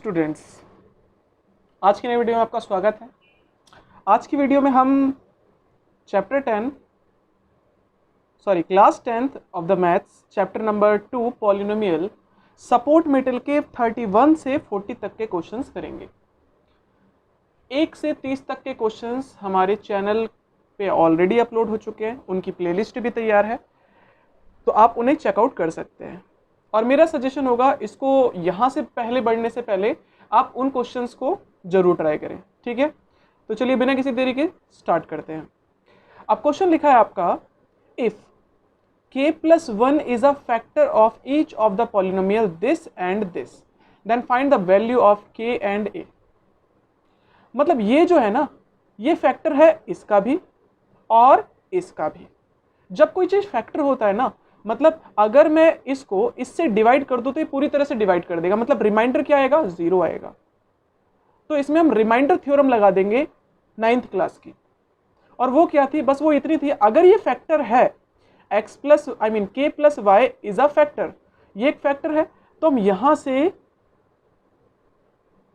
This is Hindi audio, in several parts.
स्टूडेंट्स, आज की नई वीडियो में आपका स्वागत है। आज की वीडियो में हम class 10th of the maths chapter number 2 polynomial support metal के 31 से 40 तक के क्वेश्चंस करेंगे। 1 से 30 तक के क्वेश्चंस हमारे चैनल पे ऑलरेडी अपलोड हो चुके हैं, उनकी प्लेलिस्ट भी तैयार है, तो आप उन्हें चेकआउट कर सकते हैं। और मेरा सजेशन होगा, इसको यहाँ से पहले बढ़ने से पहले आप उन क्वेश्चंस को जरूर ट्राई करें, ठीक है। तो चलिए बिना किसी देरी के स्टार्ट करते हैं। अब क्वेश्चन लिखा है आपका, if k+1 is a factor of each of the polynomial this and this, then find the value of k and a। मतलब ये जो है ना, ये फैक्टर है इसका भी और इसका भी। जब कोई चीज फैक्टर होता है ना, मतलब अगर मैं इसको इससे डिवाइड कर दूं तो ये पूरी तरह से डिवाइड कर देगा, मतलब रिमाइंडर क्या आएगा, 0 आएगा। तो इसमें हम रिमाइंडर थ्योरम लगा देंगे 9th क्लास की, और वो क्या थी, बस वो इतनी थी, अगर ये फैक्टर है k+y इज अ फैक्टर, ये एक फैक्टर है, तो हम यहां से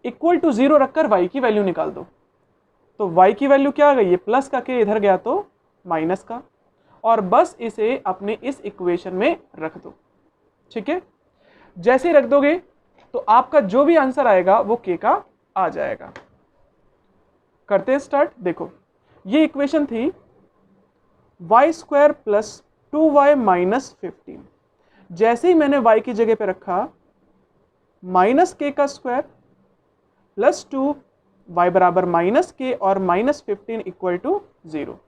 इक्वल टू 0 रखकर y की वैल्यू निकाल दो। तो y की वैल्यू क्या आ गई, ये प्लस का k इधर गया तो माइनस का, और बस इसे अपने इस इक्वेशन में रख दो, ठीक है। जैसे ही रख दोगे तो आपका जो भी आंसर आएगा वो k का आ जाएगा। करते हैं स्टार्ट। देखो, ये इक्वेशन थी y² + 2y - 15। जैसे ही मैंने y की जगह पे रखा -k² + 2 y बराबर -k और -15 = 0।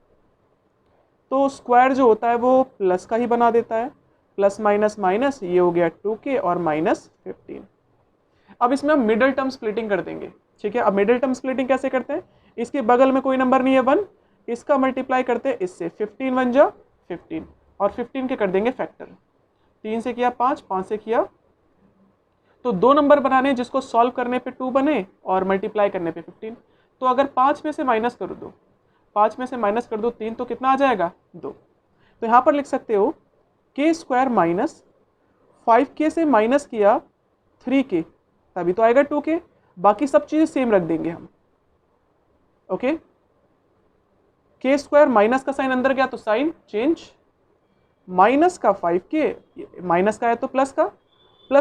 तो स्क्वायर जो होता है वो प्लस का ही बना देता है, प्लस माइनस माइनस, ये हो गया 2k और -15। अब इसमें हम मिडल टर्म स्प्लिटिंग कर देंगे, ठीक है। अब मिडल टर्म स्प्लिटिंग कैसे करते हैं, इसके बगल में कोई नंबर नहीं है 1, इसका मल्टीप्लाई करते हैं इससे, 15 1 जा 15, और 15 के कर देंगे फैक्टर। 3 से किया 5, 5 से किया, तो दो नंबर बनाने जिसको सॉल्व करने पे 2 बने और मल्टीप्लाई करने पे 15। तो अगर 5 में से माइनस कर दो, 5 में से माइनस कर दो 3, तो कितना आ जाएगा, 2। तो यहां पर लिख सकते हो k² - 5k से माइनस किया 3k, तभी तो आएगा 2k। बाकी सब चीजें सेम रख देंगे हम, ओके। k² माइनस का साइन अंदर गया तो साइन चेंज, माइनस का 5k, माइनस का है तो प्लस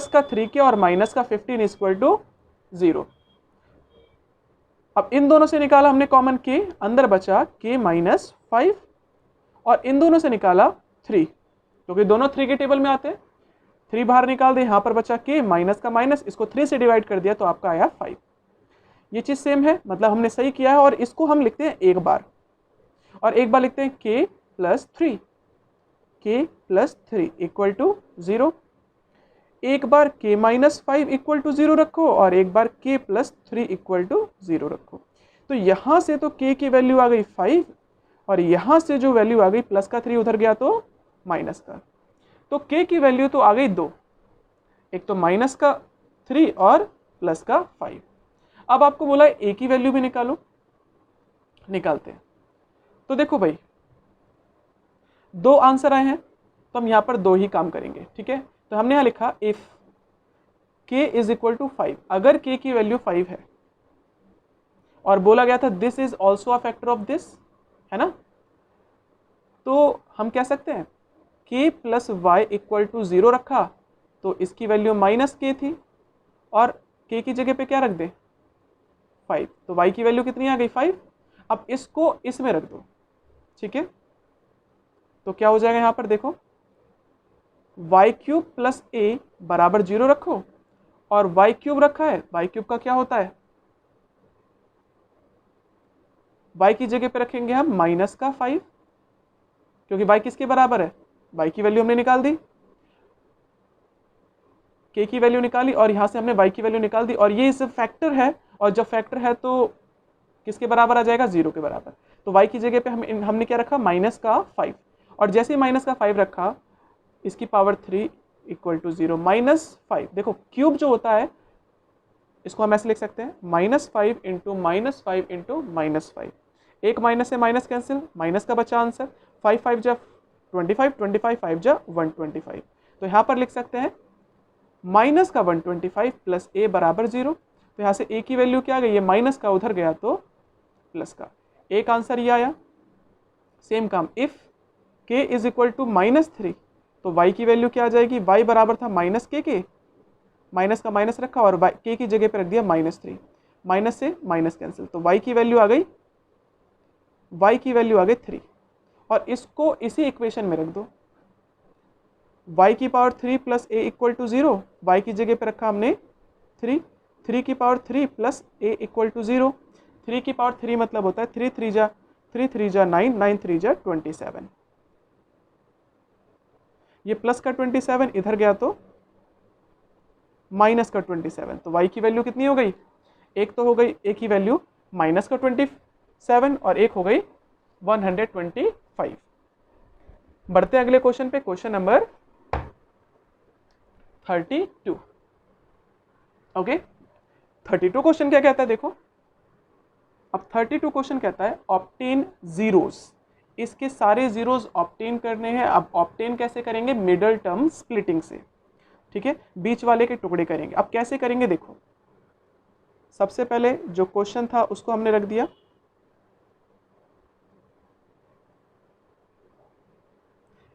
का 3k और माइनस का 15 = 0। अब इन दोनों से निकाला हमने कॉमन k, अंदर बचा k - 5, और इन दोनों से निकाला 3, क्योंकि दोनों 3 के टेबल में आते हैं। 3 बाहर निकाल दे, यहां पर बचा k, माइनस का माइनस, इसको 3 से डिवाइड कर दिया तो आपका आया 5। ये चीज सेम है, मतलब हमने सही किया है। और इसको हम लिखते हैं एक बार, और एक बार लिखते हैं k + 3 = 0। एक बार k - 5 = 0 रखो, और एक बार k + 3 = 0 रखो। तो यहां से तो k की वैल्यू आ गई 5, और यहां से जो वैल्यू आ गई प्लस का 3 उधर गया तो माइनस का, तो k की वैल्यू तो आ गई 2, एक तो माइनस का 3 और प्लस का 5। अब आपको बोला a की वैल्यू भी निकालो, निकालते हैं। तो देखो भाई, 2 आंसर आए हैं, तो हम यहां पर 2 ही काम करेंगे, ठीक है। तो हमने यहां लिखा इफ k = 5, अगर k की वैल्यू 5 है और बोला गया था this is also a factor of this, है ना, तो हम कह सकते हैं k + y = 0 रखा तो इसकी वैल्यू -k थी, और k की जगह पे क्या रख दे, 5, तो y की वैल्यू कितनी आ गई, 5। अब इसको इसमें रख दो, ठीक है। तो क्या हो जाएगा, यहां पर देखो y³ + a बराबर 0 रखो, और y³ रखा है, y³ का क्या होता है, y की जगह पे रखेंगे हम -5, क्योंकि y किसके बराबर है, y की वैल्यू हमने निकाल दी, k की वैल्यू निकाली, और यहां से हमने y की वैल्यू निकाल दी, और ये इस फैक्टर है, और जब फैक्टर है तो किसके बराबर आ जाएगा, 0 के बराबर। तो y की जगह पे हमने क्या रखा, -5, और जैसे ही -5 रखा, इसकी पावर 3 = 0, -5। देखो क्यूब जो होता है इसको हम ऐसे लिख सकते हैं, -5 × -5 × -5, एक माइनस से माइनस कैंसिल, माइनस का बचा आंसर, 5 5 जा 25, 25 5 जा 125। तो यहाँ पर लिख सकते हैं माइनस का 125 + a बराबर 0। तो यहाँ से a की वैल्यू क्या आ गई, ये माइनस का उधर गया तो प्लस का, एक आंसर ये आया। सेम काम, if k is equal to -3 तो y की वैल्यू क्या आ जाएगी, y बराबर था माइनस के, माइनस का माइनस रखा और k की जगह पे रख दिया -3, माइनस से माइनस कैंसिल, तो y की वैल्यू आ गई, y की वैल्यू आ गई 3। और इसको इसी इक्वेशन में रख दो, y की power 3 plus a equal to 0, y की जगह पे रखा हमने 3, 3 की power 3 plus a equal to 0, 3 की पावर 3 मतलब होता है 3 3 जा 9, 9 3 जा 27, ये प्लस का 27 इधर गया तो माइनस का 27, तो y की वैल्यू कितनी हो गई, एक तो हो गई a की वैल्यू माइनस का 27 और एक हो गई 125। बढ़ते हैं अगले क्वेश्चन पे, क्वेश्चन नंबर 32। ओके, 32 क्वेश्चन क्या कहता है देखो, अब 32 क्वेश्चन कहता है ऑब्टेन जीरोस, इसके सारे जीरोस ऑब्टेन करने हैं। अब ऑब्टेन कैसे करेंगे, मिडल टर्म स्प्लिटिंग से, ठीक है, बीच वाले के टुकड़े करेंगे। अब कैसे करेंगे देखो, सबसे पहले जो क्वेश्चन था उसको हमने रख दिया,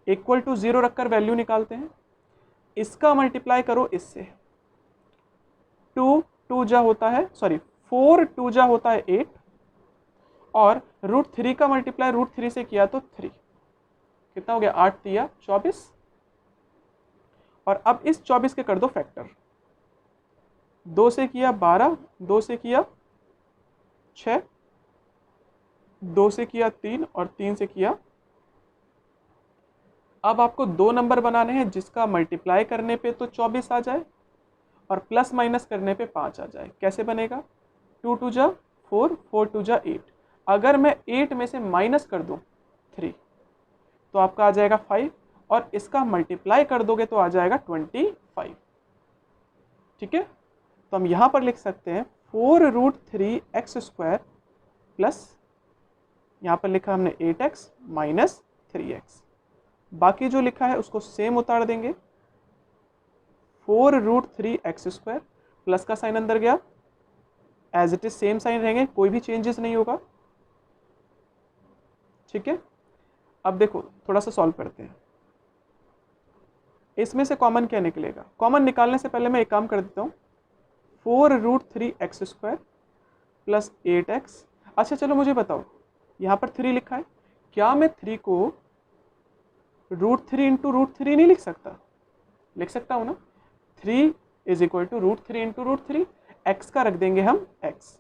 इक्वल टू 0 रखकर वैल्यू निकालते हैं, इसका मल्टीप्लाई करो इससे, 2 2 जा होता है, सॉरी 4 2 जा होता है 8, और √3 का मल्टीप्लाई √3 से किया तो 3, कितना हो गया 8 3 24, और अब इस 24 के कर दो फैक्टर, 2 से किया 12, 2 से किया 6, 2 से किया 3 और 3 से किया। अब आपको दो नंबर बनाने हैं जिसका मल्टीप्लाई करने पे तो 24 आ जाए और प्लस माइनस करने पे 5 आ जाए। कैसे बनेगा, 2 2 जा 4, 4 2 जा 8, अगर मैं 8 में से माइनस कर दूं 3 तो आपका आ जाएगा 5, और इसका मल्टीप्लाई कर दोगे तो आ जाएगा 25, ठीक है। तो हम यहाँ पर लिख सकते हैं 4√3x² प्लस, यहाँ पर लिखा हमने 8x माइनस 3x, बाकी जो लिखा है उसको सेम उतार देंगे, 4√3x² प्लस का साइन अंदर गया, as it is same sign रहेंगे, कोई भी चेंजेस नहीं होगा, ठीक है। अब देखो थोड़ा सा सॉल्व करते हैं, इसमें से कॉमन क्या निकलेगा, कॉमन निकालने से पहले मैं एक काम कर देता हूँ, 4√3x² प्लस 8x। अच्छा चलो मुझे बताओ, यहाँ पर 3 लिखा है, क्या मैं 3 को √3 इंटू √3 नहीं लिख सकता, लिख सकता हूँ ना, 3 is equal to √3 into √3, x का रख देंगे हम x,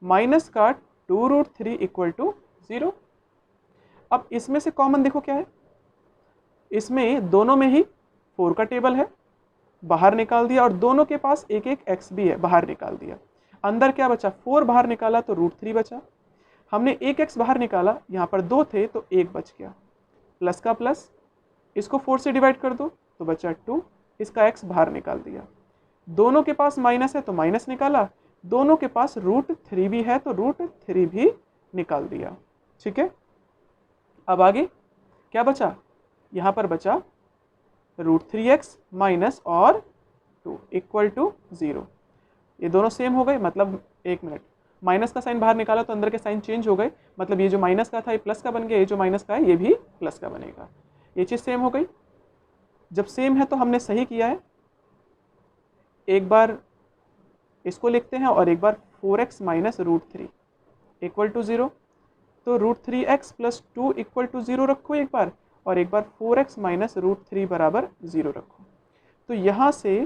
माइनस का 2√3 इक्वल टू 0। अब इसमें से कॉमन देखो क्या है, इसमें दोनों में ही 4 का टेबल है, बाहर निकाल दिया, और दोनों के पास एक एक x भी है, बाहर निकाल दिया, अंदर क्या बचा, 4 बाहर निकाला तो √3 बचा, हमने एक x बाहर निकाला, यहाँ पर 2 थे तो 1 बच गया, प्लस का प्लस, इसको 4 से डिवाइड कर दो तो बचा 2, इसका x बाहर निकाल दिया, दोनों के पास माइनस है तो माइनस निकाला, दोनों के पास √3 भी है तो √3 भी निकाल दिया, ठीक है। अब आगे क्या बचा, यहाँ पर बचा √3x माइनस और 2 इक्वल टू 0, ये दोनों सेम हो गए, मतलब एक मिनट, माइनस का साइन बाहर निकाला तो अंदर के साइन चेंज हो गए, मतलब ये जो माइनस का था ये प्लस का बन गया, ये जो माइनस का है ये भी प्लस का बनेगा, ये चीज़ सेम हो गई। जब सेम है तो हमने सही किया है, एक बार इसको लिखते हैं और एक बार 4x माइनस √3 इक्वल टू 0, तो √3x प्लस 2 इक्वल टू 0 रखो एक बार, और एक बार 4x माइनस √3 बराबर 0 रखो। तो यहाँ से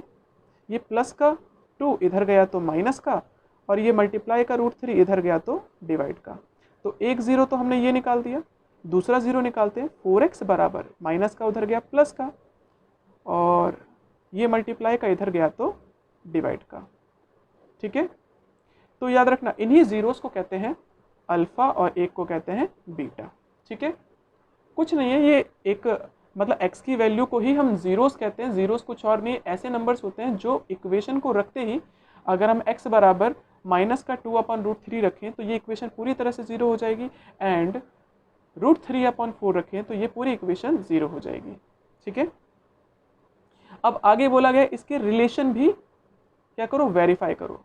ये प्लस का 2 इधर गया तो माइनस का, और ये मल्टीप्लाई का √3 इधर गया तो डिवाइड का, तो एक 0 तो हमने ये निकाल दिया, दूसरा 0 निकालते हैं, 4x बराबर माइनस का उधर गया प्लस का, और ये मल्टीप्लाई का इधर गया तो डिवाइड का, ठीक है। तो याद रखना इन्हीं जीरोस को कहते हैं अल्फा और एक को कहते हैं बीटा, ठीक है। कुछ नहीं है, ये एक मतलब x की वैल्यू को ही हम जीरोस कहते हैं, जीरोस कुछ और नहीं, ऐसे नंबर्स होते हैं जो इक्वेशन को रखते ही अगर हम x बराबर माइनस का 2/√3 रखें तो ये इक्वेशन पूरी तरह से 0 हो जाएगी, एंड √3/4 रखें तो ये पूरी इक्वेशन 0 हो जाएगी, ठीक है। अब आगे बोला गया इसके रिलेशन भी क्या करो, वेरीफाई करो,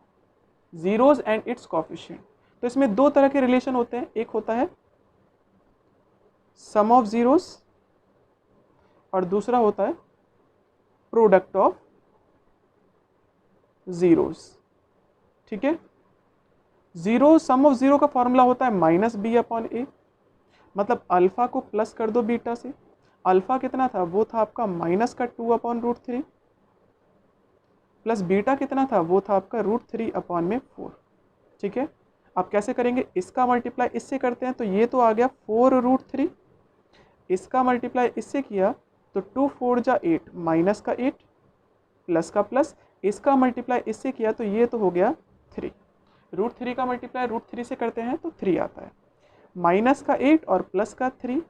जीरोज एंड इट्स कोफिशिएंट। तो इसमें दो तरह के रिलेशन होते हैं, एक होता है सम ऑफ जीरोज और दूसरा होता है प्रोडक्ट ऑफ जीरोज। ठीक है, जीरो सम ऑफ जीरो का फॉर्मूला होता है माइनस बी अपॉन ए, मतलब अल्फा को प्लस कर दो बीटा से। अल्फा कितना था, वो था आपका माइनस का 2 अपॉन रूट 3, प्लस बीटा कितना था, वो था आपका रूट 3 अपॉन में 4। ठीक है, आप कैसे करेंगे, इसका मल्टीप्लाई इससे करते हैं तो ये तो आ गया 4 रूट 3, इसका मल्टीप्लाई इससे किया तो 2 4 जा 8 माइनस का 8 प्लस का प्लस, इसका मल्टीप्लाई इससे किया तो ये तो हो गया 3, रूट 3 का मल्टीप्लाई रूट 3 से करते हैं तो 3 आता है, माइनस का 8 और प्लस का 3,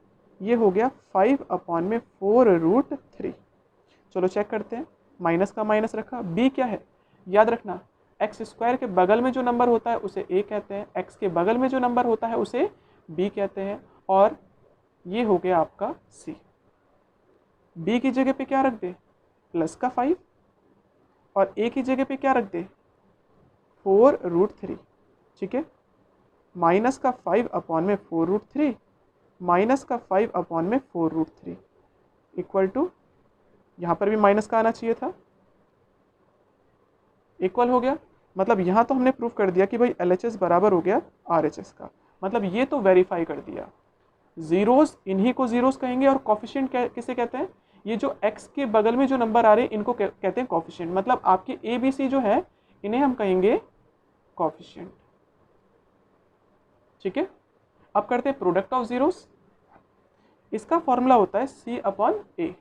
ये हो गया 5 अपॉन में 4 रूट 3। चलो चेक करते हैं, माइनस का माइनस रखा, बी क्या है, याद रखना एक्स स्क्वायर के बगल में जो नंबर होता है उसे ए कहते हैं, एक्स के बगल में जो नंबर होता है उसे बी कहते हैं, और ये हो गया आपका सी। बी की जगह पे क्या रख दे, प्लस का 5, और ए की जगह पे क्या रख दे, 4 रूट 3। ठीक है, माइनस का 5 अपॉन में 4 रूट 3 माइनस का 5 अपॉन में 4 रूट 3 इक्वल टू, यहाँ पर भी माइनस का आना चाहिए था, इक्वल हो गया। मतलब यहाँ तो हमने प्रूफ कर दिया कि भाई LHS बराबर हो गया RHS का, मतलब ये तो वेरीफाई कर दिया। जीरोस इन्हीं को जीरोस कहेंगे, और कॉफिशिएंट किसे कहते हैं, ये जो x के बगल में जो नंबर आ रहे हैं इनको कहते हैं कॉफिशिएंट, मतलब आपके ABC जो है इन्हें हम कहेंगे कॉफिशिएंट। ठीक है, अब करते हैं प्रोडक्ट ऑफ जीरोस। इसका फॉर्मूला होता है C अपॉन A।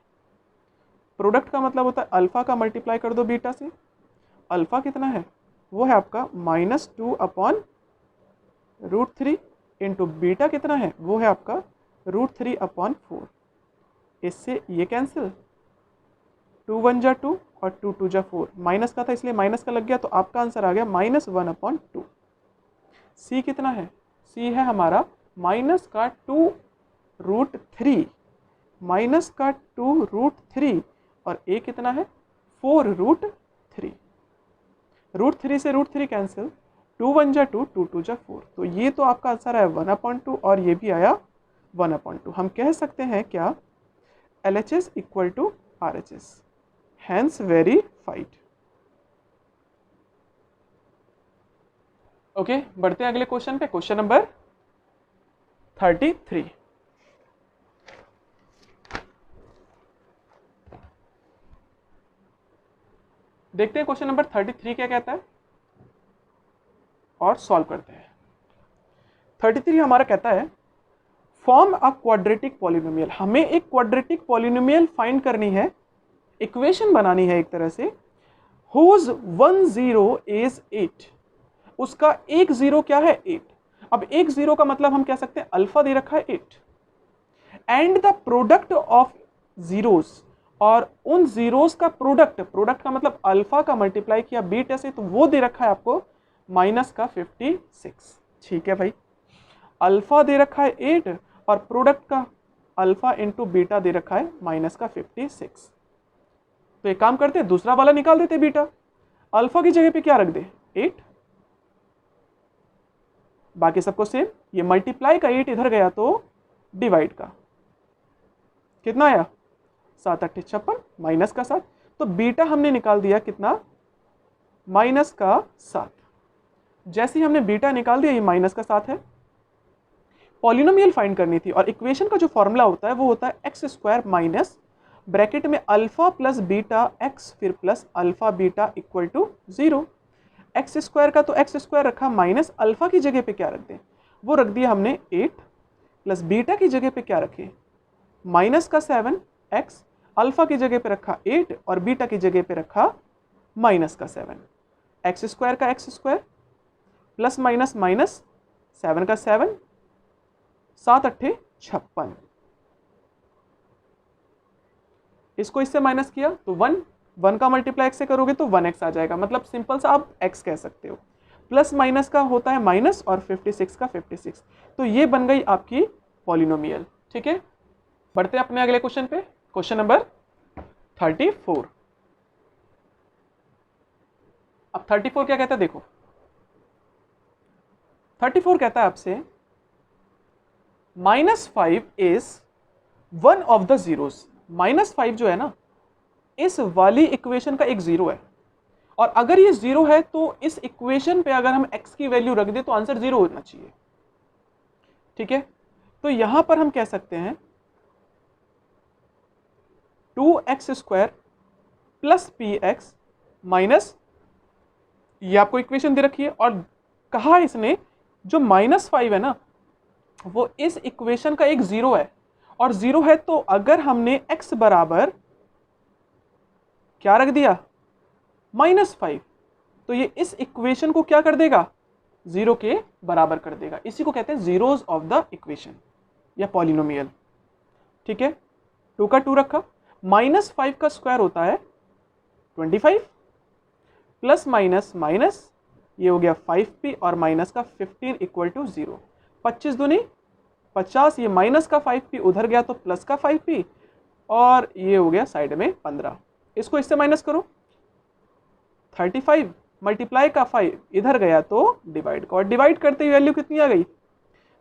प्रोडक्ट का मतलब होता है अल्फा का मल्टीप्लाई कर दो बीटा से, अल्फा कितना है, वो है आपका -2 अपॉन रूट 3 इंटू बीटा कितना है, वो है आपका रूट 3 अपॉन 4। इससे ये कैंसिल, 2 1 जा 2 और 2 2 जा 4, माइनस का था इसलिए माइनस का लग गया, तो आपका आंसर आ गया -1 अपॉन 2। सी कितना है, सी है हमारा माइनस का 2 रूट 3, माइनस का 2 रूट 3, और ए कितना है 4 रूट 3। रूट 3 से रूट 3 कैंसिल, 2 1 जा 2 2 2 जा 4, तो ये तो आपका आंसर आया 1/2 और ये भी आया 1/2। हम कह सकते हैं क्या, LHS equal to RHS, hence verified. Okay, बढ़ते हैं अगले क्वेश्चन पे, क्वेश्चन नंबर 33। देखते हैं क्वेश्चन नंबर 33 क्या कहता है और सॉल्व करते हैं। 33 हमारा कहता है फॉर्म अ क्वाड्रेटिक पॉलिनोमियल। हमें एक क्वाड्रेटिक पॉलिनोमियल फाइंड करनी है, इक्वेशन बनानी है एक तरह से, हुज 1 0 इज 8। उसका एक जीरो क्या है 8। अब एक जीरो का मतलब हम कह सकते हैं अल्फा दे रखा है 8, and the product of zeros, और उन जीरोस का प्रोडक्ट, प्रोडक्ट का मतलब अल्फा का मल्टीप्लाई किया बीटा से, तो वो दे रखा है आपको माइनस का 56। ठीक है भाई, अल्फा दे रखा है 8 और प्रोडक्ट का अल्फा इंटू बीटा दे रखा है माइनस का 56। तो एक काम करते हैं, दूसरा वाला निकाल देते बीटा, अल्फा की जगह पे क्या रख दे 8, बाकी सबको सेम, ये मल्टीप्लाई का 8 इधर गया तो डिवाइड का कितना आया 7 8 56 माइनस का 7, तो बीटा हमने निकाल दिया कितना माइनस का 7। जैसे ही हमने बीटा निकाल दिया ये माइनस का 7 है। पॉलिनोमियल फाइंड करनी थी, और इक्वेशन का जो फॉर्मूला होता है वो होता है एक्स स्क्वायर माइनस ब्रैकेट में अल्फा प्लस बीटा एक्स फिर plus alpha beta equal to 0। X square का तो एक्स स्क्वायर रखा, माइनस अल्फा की जगह पे क्या रख दें, वो रख दिया हमने 8, प्लस बीटा की जगह पे क्या रखे माइनस का 7 एक्स, अल्फा की जगह पे रखा 8 और बीटा की जगह पे रखा माइनस का 7। एक्स स्क्वायर का x square plus minus minus 7 का 7, 7 8 56, इसको इससे माइनस किया तो 1, 1 का मल्टीप्लाई एक्स से करोगे तो 1x आ जाएगा, मतलब सिंपल सा आप x कह सकते हो। प्लस माइनस का होता है माइनस और 56 का 56, तो ये बन गई आपकी पॉलिनोमियल। ठीक है, बढ़ते हैं अपने अगले क्वेश्चन पे, क्वेश्चन नंबर 34। अब 34 क्या कहता है देखो, 34 कहता है आपसे -5 is one of the zeros. -5 जो है ना, इस वाली इक्वेशन का एक जीरो है, और अगर ये जीरो है तो इस इक्वेशन पे अगर हम x की वैल्यू रख दे तो आंसर जीरो होना चाहिए। ठीक है, तो यहां पर हम कह सकते हैं 2x² प्लस px माइनस, ये आपको इक्वेशन दे रखी है, और कहा इसने जो -5 है ना वो इस इक्वेशन का एक जीरो है, और जीरो है तो अगर हमने x बराबर क्या रख दिया -5, तो ये इस इक्वेशन को क्या कर देगा, जीरो के बराबर कर देगा। इसी को कहते हैं जीरोज ऑफ द इक्वेशन या पॉलिनोमियल। ठीक है, 2 का 2 रखा, -5 का स्क्वायर होता है 25, प्लस माइनस माइनस ये हो गया 5p, और माइनस का 15 इक्वल टू 0। 25 दूनी 50, ये माइनस का 5p उधर गया तो प्लस का 5p, और ये हो गया साइड में 15। इसको इससे माइनस करो, 35 मल्टीप्लाई का 5 इधर गया तो डिवाइड का, और डिवाइड करते ही वैल्यू कितनी आ गई,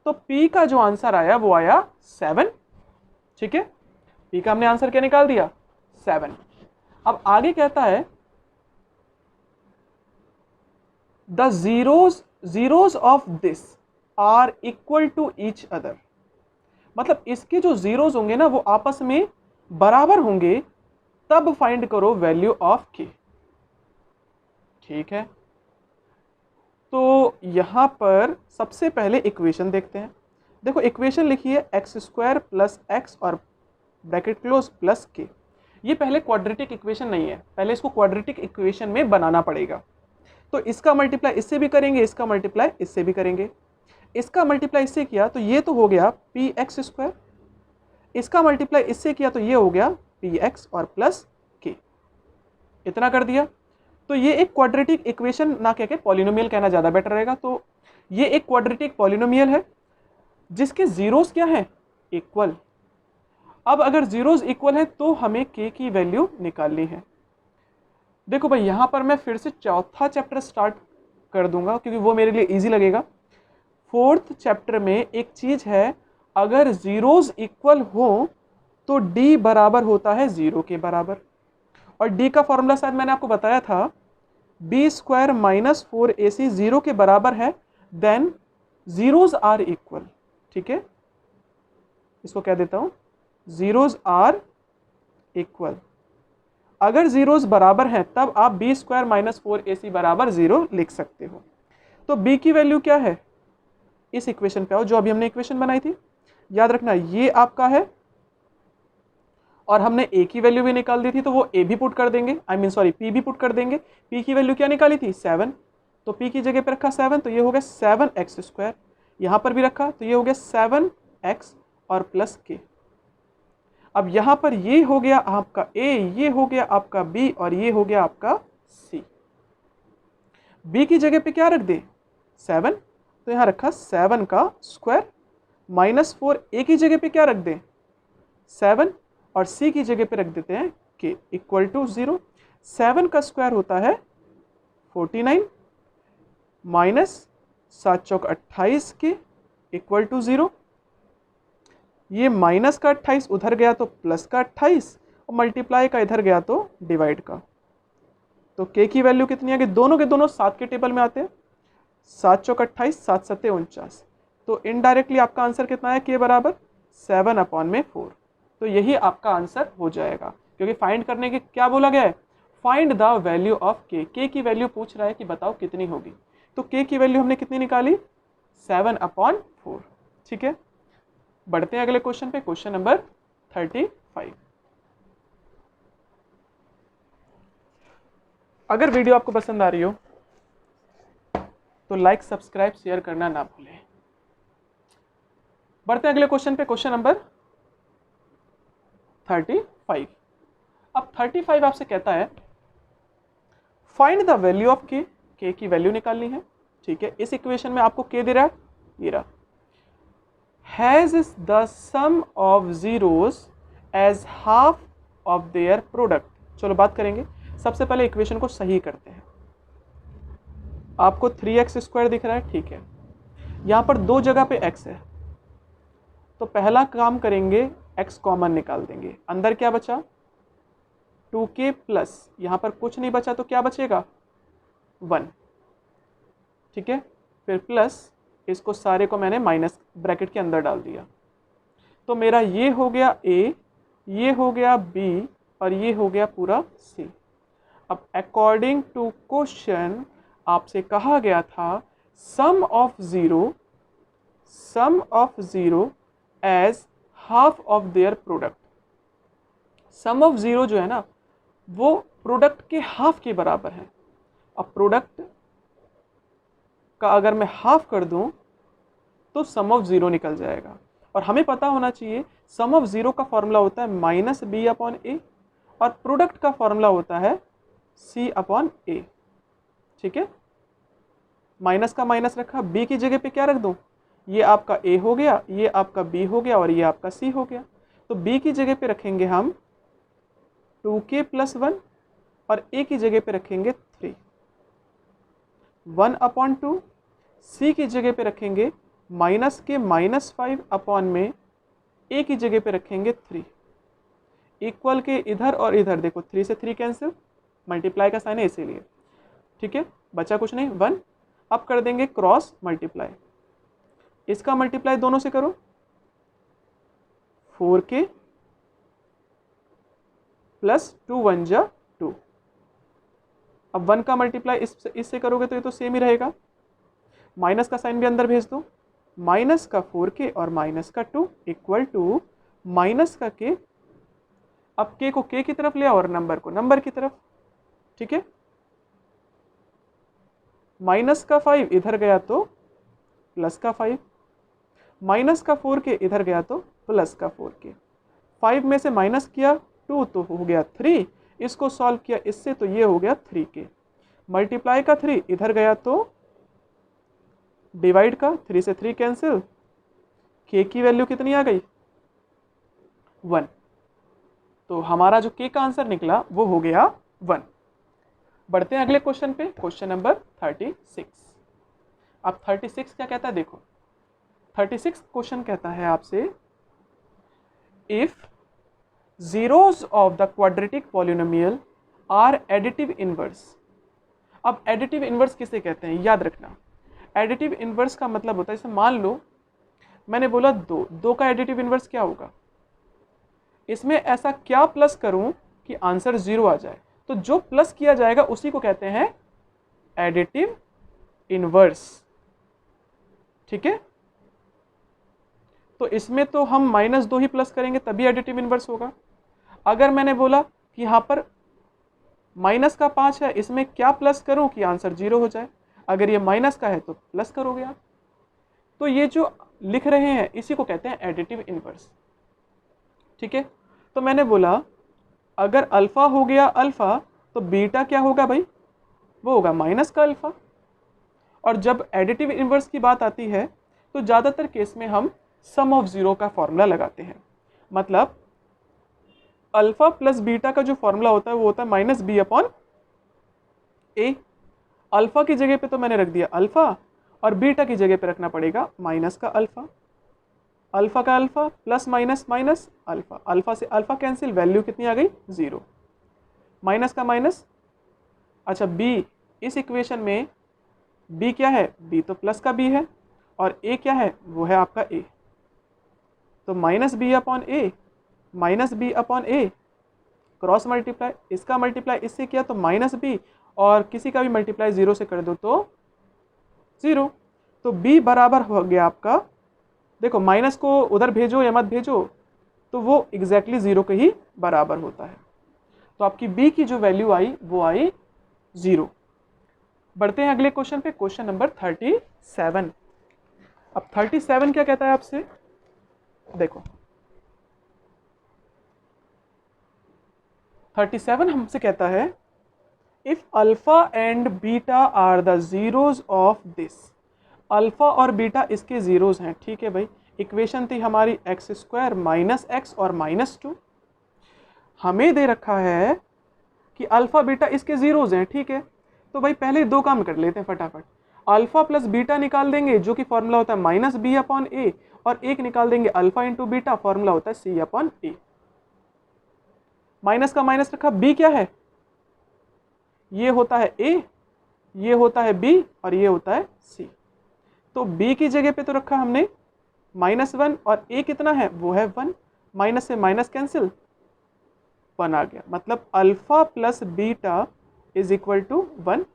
तो p का जो आंसर आया वो आया 7। ठीक है, p का हमने आंसर क्या निकाल दिया 7। अब आगे कहता है the zeros of this are equal to each other, मतलब इसके जो जीरोज होंगे ना वो आपस में बराबर होंगे, तब फाइंड करो वैल्यू ऑफ k। ठीक है, तो यहां पर सबसे पहले इक्वेशन देखते हैं। देखो इक्वेशन लिखी है x² प्लस x और ब्रैकेट क्लोज प्लस k। ये पहले क्वाड्रेटिक इक्वेशन नहीं है, पहले इसको क्वाड्रेटिक इक्वेशन में बनाना पड़ेगा। तो इसका मल्टीप्लाई इससे भी करेंगे, इसका मल्टीप्लाई इससे भी करेंगे, इसका मल्टीप्लाई इससे किया तो ये तो हो गया px², इसका मल्टीप्लाई इससे किया तो ये हो गया px और प्लस k। इतना कर दिया, तो ये एक क्वाड्रेटिक इक्वेशन ना कह के पॉलिनोमियल कहना ज़्यादा बेटर रहेगा। तो ये एक क्वाड्रेटिक पॉलिनोमियल है जिसके जीरोस क्या हैं, इक्वल। अब अगर जीरोस इक्वल है तो हमें k की वैल्यू निकालनी है। देखो भाई यहाँ पर मैं फिर से चौथा चैप्टर स्टार्ट कर दूंगा क्योंकि वो मेरे लिए इजी लगेगा। फोर्थ चैप्टर में एक चीज़ है, अगर जीरोस इक्वल हो तो d बराबर होता है 0 के बराबर, और d का फॉर्मूला शायद मैंने आपको बताया था, b² माइनस 4ac 0 के बराबर है, देन जीरोस आर इक्वल। ठीक है, इसको कह देता हूँ जीरोस आर इक्वल। अगर जीरोस बराबर हैं तब आप b² माइनस 4ac बराबर 0 लिख सकते हो। तो b की वैल्यू क्या है, इस इक्वेशन पे आओ जो अभी हमने इक्वेशन बनाई थी, याद रखना ये आपका है, और हमने a की वैल्यू भी निकाल दी थी तो वो a भी पुट कर देंगे, p भी पुट कर देंगे। p की वैल्यू क्या निकाली थी 7, तो p की जगह पे रखा 7 तो ये हो गया 7x², यहाँ पर भी रखा तो ये हो गया 7x और प्लस k। अब यहाँ पर ये हो गया आपका a, ये हो गया आपका b, और ये हो गया आपका c। b की जगह पे क्या रख दे 7, तो यहाँ रखा 7 का स्क्वायर, माइनस 4 a की जगह पे क्या रख दे 7, और c की जगह पे रख देते हैं k इक्वल टू 0। 7 का स्क्वायर होता है 49 माइनस 7 चौक 28 के इक्वल टू 0। ये माइनस का 28 उधर गया तो प्लस का 28, और मल्टीप्लाई का इधर गया तो डिवाइड का, तो k की वैल्यू कितनी आ गई, दोनों के दोनों 7 के टेबल में आते हैं, 7 चौक 28, 7 सत्ते 49, तो इनडायरेक्टली आपका आंसर कितना है k बराबर 7/4। तो यही आपका आंसर हो जाएगा, क्योंकि फाइंड करने के क्या बोला गया है, find the value of k। k की वैल्यू पूछ रहा है कि बताओ कितनी होगी, तो k की वैल्यू हमने कितनी निकाली 7/4। ठीक है, बढ़ते हैं अगले क्वेश्चन पे, क्वेश्चन नंबर 35। अगर वीडियो आपको पसंद आ रही हो तो लाइक सब्सक्राइब शेयर करना ना भूलें। बढ़ते हैं अगले क्वेश्चन पे, क्वेश्चन नंबर 35। अब 35 आपसे कहता है find the value of k। k की वैल्यू निकालनी है। ठीक है, इस इक्वेशन में आपको k दे रहा है, ये रहा, has the sum of zeros as half of their product। चलो बात करेंगे, सबसे पहले इक्वेशन को सही करते हैं। आपको 3x² दिख रहा है, ठीक है, यहाँ पर दो जगह पे x है, तो पहला काम करेंगे x कॉमन निकाल देंगे। अंदर क्या बचा 2k प्लस, यहाँ पर कुछ नहीं बचा तो क्या बचेगा 1, ठीक है। फिर प्लस इसको सारे को मैंने माइनस ब्रैकेट के अंदर डाल दिया, तो मेरा ये हो गया a, ये हो गया b और ये हो गया पूरा c। अब अकॉर्डिंग टू क्वेश्चन आपसे कहा गया था sum of zero as half of their product. Sum of zero जो है ना वो प्रोडक्ट के हाफ के बराबर है। अब प्रोडक्ट का अगर मैं हाफ कर दूं तो सम ऑफ जीरो निकल जाएगा, और हमें पता होना चाहिए सम ऑफ जीरो का फॉर्मूला होता है माइनस बी अपॉन ए और प्रोडक्ट का फॉर्मूला होता है सी अपॉन ए, ठीक है। माइनस का माइनस रखा, बी की जगह पे क्या रख दूं, ये आपका ए हो गया, ये आपका बी हो गया और ये आपका सी हो गया। तो बी की जगह पे रखेंगे हम 2k प्लस 1 और ए की जगह पे रखेंगे 3, 1 अपॉन 2। सी की जगह पे रखेंगे माइनस के माइनस 5 अपॉन में ए की जगह पे रखेंगे 3, इक्वल के इधर और इधर देखो 3 से 3 कैंसिल, मल्टीप्लाई का साइन है इसीलिए, ठीक है। बचा कुछ नहीं 1। अब कर देंगे क्रॉस मल्टीप्लाई, इसका मल्टीप्लाई दोनों से करो 4k प्लस 2 1 जा 2। अब 1 का मल्टीप्लाई इससे करोगे तो ये तो सेम ही रहेगा, माइनस का साइन भी अंदर भेज दो, माइनस का 4k और माइनस का 2 इक्वल टू माइनस का k। अब k को k की तरफ ले और नंबर को नंबर की तरफ, ठीक है। माइनस का 5 इधर गया तो प्लस का 5, माइनस का 4k इधर गया तो प्लस का 4k। 5 में से माइनस किया 2 तो हो गया 3, इसको सॉल्व किया इससे तो ये हो गया 3k। मल्टीप्लाई का 3 इधर गया तो डिवाइड का 3 से 3 कैंसिल, k की वैल्यू कितनी आ गई 1। तो हमारा जो k का आंसर निकला वो हो गया 1। बढ़ते हैं अगले क्वेश्चन पे, क्वेश्चन नंबर 36। अब 36 क्या कहता है देखो, 36 क्वेश्चन कहता है आपसे if zeros of the quadratic polynomial are additive inverse। अब एडिटिव इनवर्स किसे कहते हैं याद रखना, एडिटिव इनवर्स का मतलब होता है जैसे मान लो मैंने बोला 2 का एडिटिव इनवर्स क्या होगा, इसमें ऐसा क्या प्लस करूं कि आंसर 0 आ जाए, तो जो प्लस किया जाएगा उसी को कहते हैं एडिटिव इनवर्स, ठीक है। तो इसमें तो हम -2 ही प्लस करेंगे तभी एडिटिव इनवर्स होगा। अगर मैंने बोला कि यहाँ पर माइनस का 5 है, इसमें क्या प्लस करूं कि आंसर 0 हो जाए, अगर ये माइनस का है तो प्लस करोगे आप। तो ये जो लिख रहे हैं इसी को कहते हैं एडिटिव इनवर्स, ठीक है। तो मैंने बोला अगर अल्फा हो गया अल्फा तो बीटा क्या होगा भाई, वो होगा माइनस का अल्फा। और जब एडिटिव इनवर्स की बात आती है तो ज़्यादातर केस में हम सम ऑफ जीरो का फॉर्मूला लगाते हैं, मतलब अल्फा प्लस बीटा का जो फॉर्मूला होता है वो होता है माइनस बी अपॉन ए। अल्फा की जगह पे तो मैंने रख दिया अल्फा और बीटा की जगह पे रखना पड़ेगा माइनस का अल्फा। अल्फा का alpha plus minus minus alpha, alpha से अल्फा कैंसिल, वैल्यू कितनी आ गई 0, माइनस का माइनस। अच्छा बी, इस इक्वेशन में बी क्या है, बी तो प्लस का बी है और ए क्या है, वो है आपका ए, तो माइनस बी अपॉन ए, माइनस बी अपॉन ए, क्रॉस मल्टीप्लाई, इसका मल्टीप्लाई इससे किया तो माइनस बी और किसी का भी मल्टीप्लाई 0 से कर दो तो 0। तो b बराबर हो गया आपका, देखो माइनस को उधर भेजो या मत भेजो तो वो एग्जैक्टली 0 के ही बराबर होता है। तो आपकी b की जो वैल्यू आई वो आई 0। बढ़ते हैं अगले क्वेश्चन पे, क्वेश्चन नंबर 37। अब 37 क्या कहता है आपसे, देखो 37 हमसे कहता है if alpha and beta are the zeros of this. Alpha और बीटा इसके जीरोज हैं, ठीक है भाई। इक्वेशन थी हमारी x² माइनस एक्स और -2। हमें दे रखा है कि अल्फा बीटा इसके जीरोज हैं, ठीक है। तो भाई पहले 2 काम कर लेते हैं फटाफट। अल्फा प्लस बीटा निकाल देंगे जो कि फॉर्मूला होता है माइनस बी अपॉन ए, और एक निकाल देंगे अल्फा इंटू बीटा, फॉर्मूला होता है सी अपॉन ए। माइनस का माइनस रखा, बी क्या है, ये होता है ए, ये होता है बी और ये होता है सी। तो बी की जगह पे तो रखा हमने -1 और ए कितना है वो है 1, माइनस से माइनस कैंसिल, 1 आ गया, मतलब alpha plus beta is equal to 1।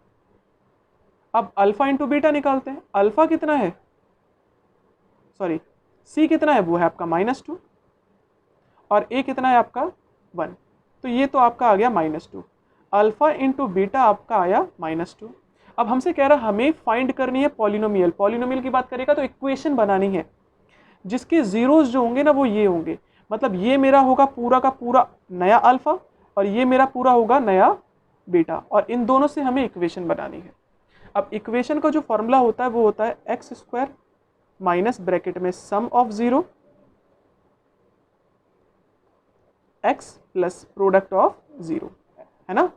अब अल्फा इंटू बीटा निकालते हैं, अल्फा कितना है, सॉरी सी कितना है वो है आपका -2 और ए कितना है आपका 1, तो ये तो आपका आ गया -2, अल्फा इंटू बीटा आपका आया -2। अब हमसे कह रहा हमें फाइंड करनी है पॉलिनोमियल, पॉलिनोमियल की बात करेगा तो इक्वेशन बनानी है जिसके जीरोस जो होंगे ना वो ये होंगे, मतलब ये मेरा होगा पूरा का पूरा नया अल्फा और ये मेरा पूरा होगा नया बीटा, और इन दोनों से हमें इक्वेशन बनानी है। अब इक्वेशन का जो फॉर्मूला होता है वो होता है एक्स स्क्वायर माइनस ब्रैकेट में sum of 0 x plus product of 0, है ना,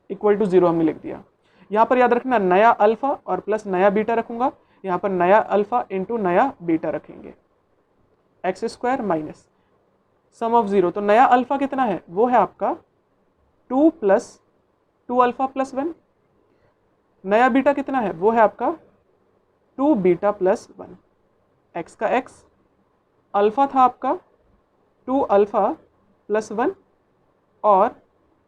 इक्वल टू 0 हमने लिख दिया। यहाँ पर याद रखना नया अल्फा और प्लस नया बीटा रखूंगा, यहाँ पर नया अल्फा इंटू नया बीटा रखेंगे, x square minus sum of 0, तो नया अल्फा कितना है वो है आपका 2 प्लस 2 अल्फा प्लस 1, नया बीटा कितना है वो है आपका 2 बीटा प्लस 1, एक्स का एक्स, अल्फा था आपका 2 अल्फा प्लस 1 और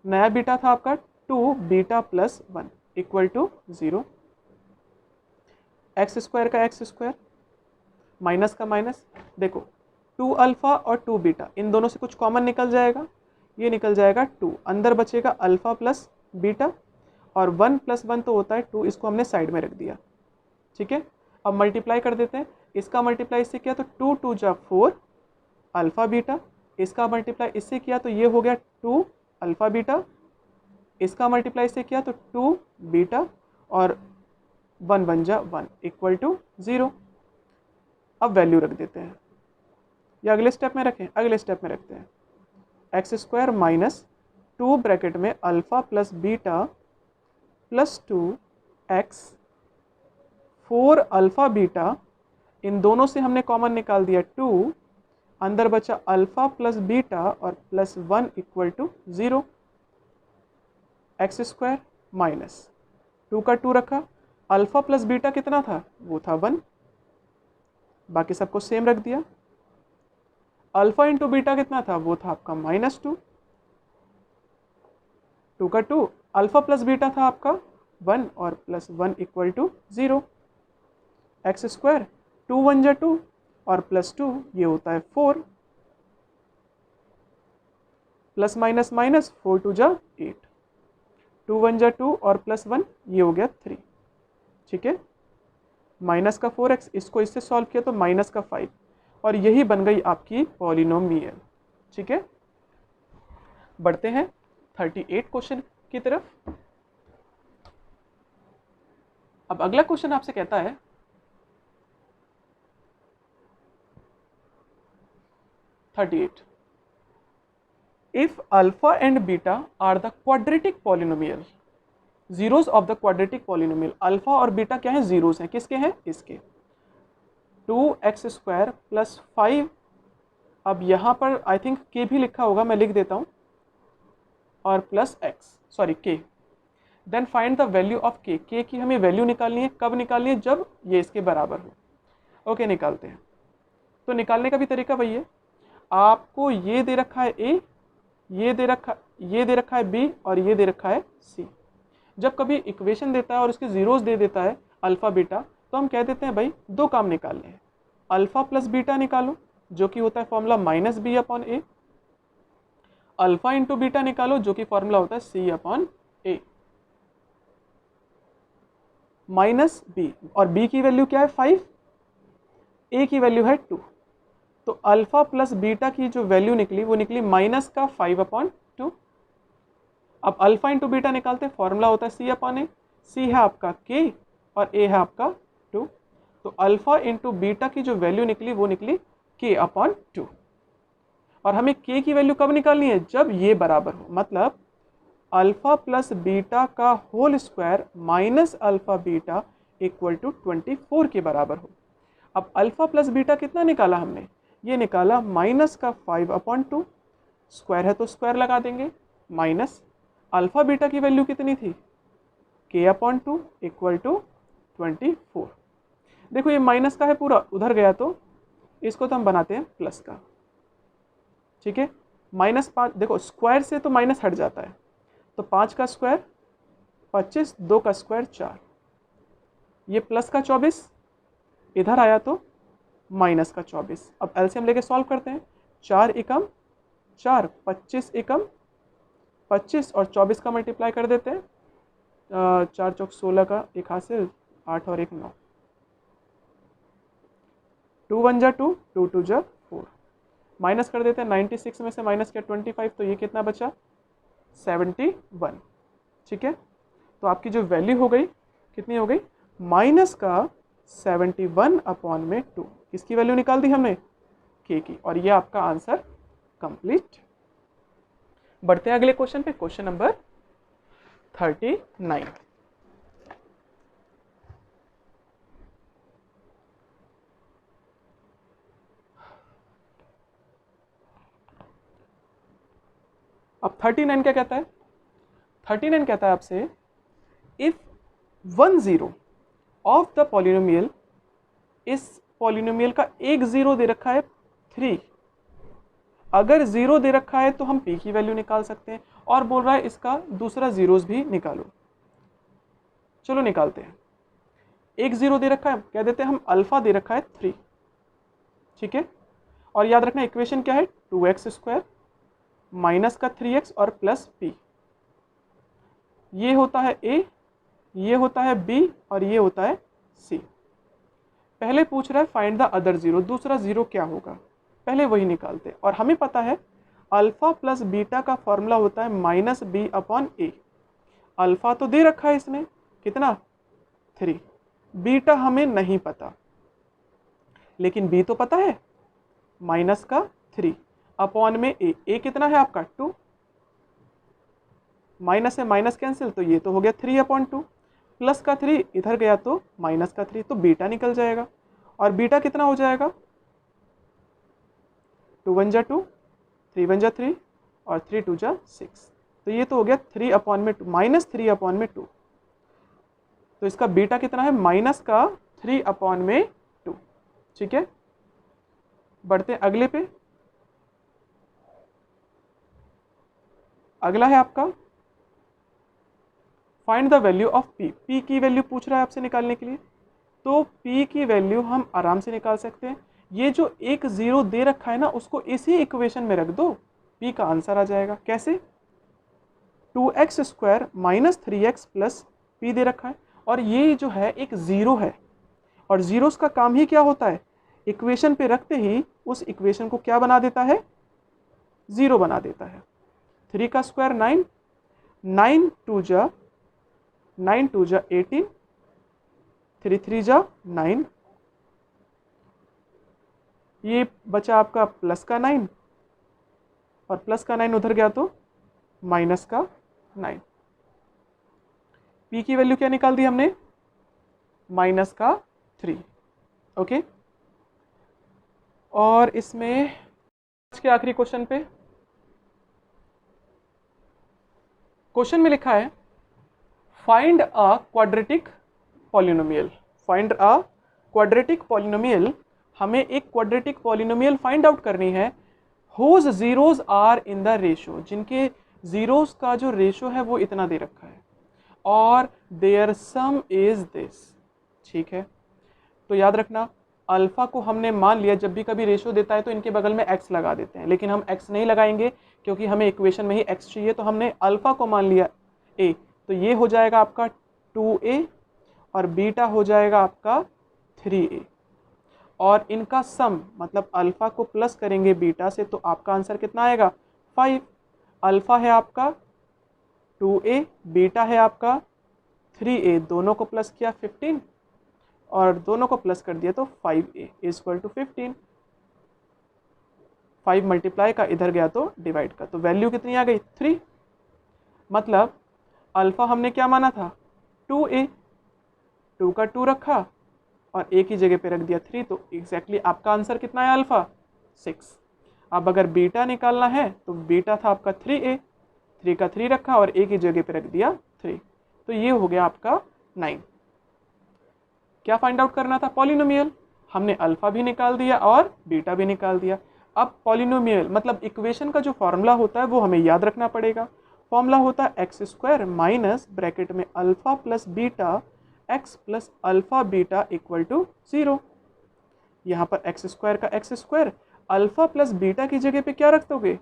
नया बीटा था आपका 2 beta plus 1 equal to 0, x square का एक्स स्क्वायर माइनस का माइनस, देखो 2 अल्फा और 2 बीटा इन दोनों से कुछ कॉमन निकल जाएगा, ये निकल जाएगा 2, अंदर बचेगा अल्फा प्लस बीटा और 1 प्लस 1 तो होता है 2, इसको हमने साइड में रख दिया, ठीक है। अब मल्टीप्लाई कर देते हैं, इसका मल्टीप्लाई इससे किया तो 2 2 जा 4 अल्फा बीटा, इसका मल्टीप्लाई इससे किया तो ये हो गया 2 अल्फा बीटा, इसका मल्टीप्लाई इससे किया तो 2 बीटा और 1 1 जा 1 इक्वल टू 0। अब वैल्यू रख देते हैं, या अगले स्टेप में रखें, अगले स्टेप में रखते हैं, एक्स स्क्वायर माइनस 2 ब्रैकेट में alpha plus beta plus 2 x 4 alpha beta, इन दोनों से हमने कॉमन निकाल दिया 2, अंदर बचा अल्फा प्लस बीटा और plus 1 equal to 0, x square minus 2 का 2 रखा, अल्फा प्लस बीटा कितना था वो था 1, बाकी सबको सेम रख दिया, अल्फा इंटू बीटा कितना था वो था आपका -2, 2 का 2, अल्फा प्लस बीटा था आपका 1 और plus 1 equal to 0, x square 2 1 जा 2 और प्लस 2 ये होता है 4, प्लस माइनस माइनस 4 2 जा 8, 2 1 जा 2 और प्लस 1 ये हो गया 3, ठीक है, माइनस का 4x, इसको इससे सॉल्व किया तो माइनस का 5, और यही बन गई आपकी पॉलिनोमियल, ठीक है। बढ़ते हैं 38 क्वेश्चन की तरफ। अब अगला क्वेश्चन आपसे कहता है if alpha and beta are the quadratic polynomial, zeros of the quadratic polynomial, alpha और बीटा क्या है जीरोस हैं, किसके हैं इसके, 2x स्क्वायर प्लस 5, अब यहाँ पर आई थिंक k भी लिखा होगा, मैं लिख देता हूँ, और plus x sorry k, then find the value of k, k की हमें वैल्यू निकालनी है, कब निकालनी है जब ये इसके बराबर हो। ओके निकालते हैं, तो निकालने का भी तरीका वही है, आपको ये दे रखा है a, ये दे रखा है b और ये दे रखा है c। जब कभी इक्वेशन देता है और उसके जीरोस दे देता है अल्फा बीटा, तो हम कह देते हैं भाई दो काम निकालने हैं, अल्फा प्लस बीटा निकालो जो कि होता है फॉर्मूला माइनस बी अपॉन ए, अल्फा इंटू बीटा निकालो जो कि फॉर्मूला होता है सी अपॉन ए, माइनस बी, और बी की वैल्यू क्या है 5, ए की वैल्यू है 2, तो अल्फा प्लस बीटा की जो वैल्यू निकली वो निकली माइनस का 5 अपॉन 2। अब अल्फा इंटू बीटा निकालते हैं, फॉर्मूला होता है सी अपॉन ए, सी है आपका के और ए है आपका 2, तो अल्फा इंटू बीटा की जो वैल्यू निकली वो निकली के अपॉन 2, और हमें के की वैल्यू कब निकालनी है जब ये बराबर हो, मतलब अल्फा प्लस बीटा का whole square minus alpha beta equal to 24 के बराबर हो। अब अल्फा प्लस बीटा कितना निकाला हमने, ये निकाला माइनस का 5/2, स्क्वायर है तो स्क्वायर लगा देंगे, माइनस अल्फा बीटा की वैल्यू कितनी थी, k/2 इक्वल टू 24। देखो ये माइनस का है पूरा, उधर गया तो इसको तो हम बनाते हैं प्लस का, ठीक है। -5, देखो स्क्वायर से तो माइनस हट जाता है, तो 5 का स्क्वायर 25, 2 का स्क्वायर 4, ये प्लस का 24, इधर आया तो माइनस का 24। अब एलसीएम लेके सॉल्व करते हैं, 4 एकम 4, 25 एकम 25 और 24 का मल्टीप्लाई कर देते हैं, 4 चौक 16 का एक हासिल, 8 और 1 9, 2 1 जा 2, 2 2 जा 4, माइनस कर देते हैं, 96 में से माइनस किया 25, तो ये कितना बचा 71, ठीक है। तो आपकी जो वैल्यू हो गई कितनी हो गई, माइनस का 71/2, किसकी वैल्यू निकाल दी हमने, के की, और ये आपका आंसर कंप्लीट। बढ़ते हैं अगले क्वेश्चन पे, क्वेश्चन नंबर 39। अब 39 क्या कहता है, 39 कहता है आपसे, इफ 1 0 ऑफ द पॉलिनोमियल, इस पॉलिनोमियल का एक जीरो दे रखा है 3, अगर जीरो दे रखा है तो हम p की वैल्यू निकाल सकते हैं, और बोल रहा है इसका दूसरा जीरोस भी निकालो। चलो निकालते हैं, एक जीरो दे रखा है, कह देते हैं हम अल्फा दे रखा है 3, ठीक है। और याद रखना इक्वेशन क्या है, 2x² माइनस का 3x और प्लस p, ये होता है a, ये होता है b और ये होता है c। पहले पूछ रहा है फाइंड द अदर जीरो, दूसरा जीरो क्या होगा, पहले वही निकालते हैं। और हमें पता है अल्फा प्लस बीटा का फॉर्मूला होता है -b/a। अल्फा तो दे रखा है इसमें कितना 3, बीटा हमें नहीं पता, लेकिन b तो पता है माइनस का 3 अपॉन में a कितना है आपका 2, माइनस से माइनस कैंसिल, तो ये तो हो गया 3/2, प्लस का 3 इधर गया तो माइनस का 3, तो बीटा निकल जाएगा। और बीटा कितना हो जाएगा, 2 1 जा 2, 3 1 जा 3 और 3 2 जा 6, तो ये तो हो गया 3/2 -3/2। तो इसका बीटा कितना है, माइनस का 3/2, ठीक है। बढ़ते हैं अगले पे, अगला है आपका find the value of p। p की वैल्यू पूछ रहा है आपसे निकालने के लिए, तो p की वैल्यू हम आराम से निकाल सकते हैं। ये जो एक जीरो दे रखा है ना, उसको इसी इक्वेशन में रख दो, p का आंसर आ जाएगा। कैसे, 2x² minus 3x plus p दे रखा है, और ये जो है एक जीरो है, और जीरोस का काम ही क्या होता है, इक्वेशन पे रखते ही उस इक्वेशन को क्या बना देता है, जीरो बना देता है। 3 का स्क्वायर 9, 9 2 जा 18, 3 3 जा 9, ये बचा आपका प्लस का 9, और प्लस का 9 उधर गया तो माइनस का 9। p की वैल्यू क्या निकाल दी हमने, माइनस का 3, ओके। और इसमें आज के आखिरी क्वेश्चन पे, क्वेश्चन में लिखा है find a quadratic polynomial. Find a quadratic polynomial, हमें एक क्वाड्रेटिक पॉलिनोमियल फाइंड आउट करनी है, whose zeros are in the ratio, जिनके जीरोस का जो रेशो है वो इतना दे रखा है, और देयर सम इज दिस, ठीक है। तो याद रखना अल्फा को हमने मान लिया, जब भी कभी रेशो देता है तो इनके बगल में x लगा देते हैं, लेकिन हम x नहीं लगाएंगे क्योंकि हमें इक्वेशन में ही x चाहिए, तो हमने अल्फा को मान लिया a, तो ये हो जाएगा आपका 2a और बीटा हो जाएगा आपका 3a, और इनका सम मतलब अल्फा को प्लस करेंगे बीटा से, तो आपका आंसर कितना आएगा 5। अल्फा है आपका 2a, बीटा है आपका 3a, दोनों को प्लस किया 15 और दोनों को प्लस कर दिया तो 5a इक्वल टू 15। 5 मल्टीप्लाई का इधर गया तो डिवाइड का, तो वैल्यू कितनी आ गई 3। मतलब अल्फ़ा हमने क्या माना था 2a, 2 का 2 रखा और a की जगह पे रख दिया 3, तो एग्जैक्टली आपका आंसर कितना है अल्फ़ा 6। अब अगर बीटा निकालना है तो बीटा था आपका 3a, 3 का 3 रखा और a की जगह पे रख दिया 3, तो ये हो गया आपका 9। क्या फाइंड आउट करना था? पॉलिनोमियल। हमने अल्फा भी निकाल दिया और बीटा भी निकाल दिया। अब पॉलिनोमियल मतलब इक्वेशन का जो फॉर्मूला होता है वो हमें याद रखना पड़ेगा। फॉर्मूला होता है एक्स स्क्वायर माइनस ब्रैकेट में alpha plus beta x plus alpha beta equal to 0। यहाँ पर एक्स स्क्वायर का x square, alpha plus beta की जगह पे क्या रख दोगे?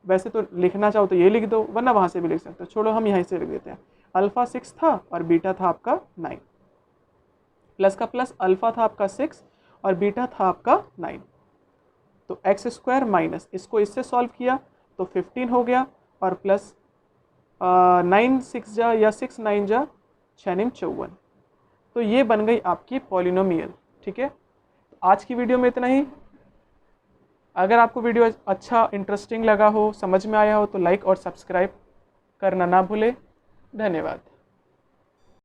वैसे तो लिखना चाहो तो ये लिख दो, वरना वहाँ से भी लिख सकते हो। छोड़ो हम यहीं से लिख देते हैं। अल्फा 6 था और बीटा था आपका 9। प्लस का प्लस अल्फा था आपका 6 और बीटा था आपका 9। तो एक्स स्क्वायर माइनस इसको इससे सॉल्व किया तो 15 हो गया और प्लस 9 6 जा या 6 9 जा 6 9 54। तो ये बन गई आपकी पॉलिनोमियल। ठीक है, आज की वीडियो में इतना ही। अगर आपको वीडियो अच्छा इंटरेस्टिंग लगा हो, समझ में आया हो, तो लाइक और सब्सक्राइब करना ना भूले। धन्यवाद।